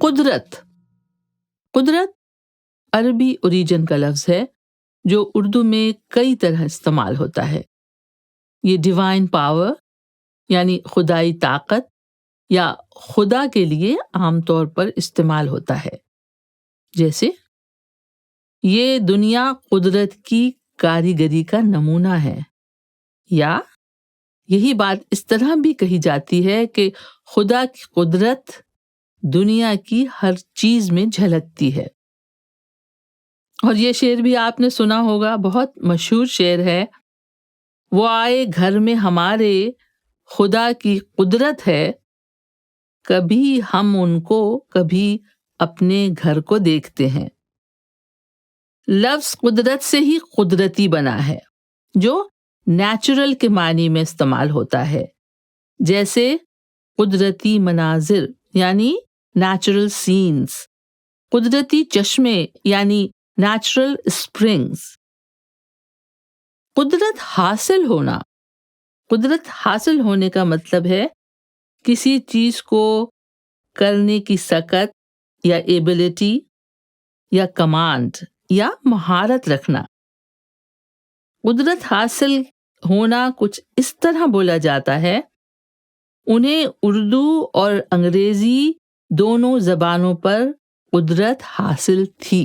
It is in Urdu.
قدرت قدرت عربی اوریجن کا لفظ ہے جو اردو میں کئی طرح استعمال ہوتا ہے. یہ ڈیوائن پاور یعنی خدائی طاقت یا خدا کے لیے عام طور پر استعمال ہوتا ہے. جیسے یہ دنیا قدرت کی کاریگری کا نمونہ ہے، یا یہی بات اس طرح بھی کہی جاتی ہے کہ خدا کی قدرت دنیا کی ہر چیز میں جھلکتی ہے. اور یہ شعر بھی آپ نے سنا ہوگا، بہت مشہور شعر ہے. وہ آئے گھر میں ہمارے، خدا کی قدرت ہے، کبھی ہم ان کو کبھی اپنے گھر کو دیکھتے ہیں. لفظ قدرت سے ہی قدرتی بنا ہے، جو نیچرل کے معنی میں استعمال ہوتا ہے. جیسے قدرتی مناظر یعنی نیچرل سینز، قدرتی چشمے یعنی نیچرل اسپرنگز. قدرت حاصل ہونے کا مطلب ہے کسی چیز کو کرنے کی سکت یا ایبلٹی یا کمانڈ یا مہارت رکھنا. قدرت حاصل ہونا کچھ اس طرح بولا جاتا ہے، انہیں اردو اور انگریزی دونوں زبانوں پر قدرت حاصل تھی.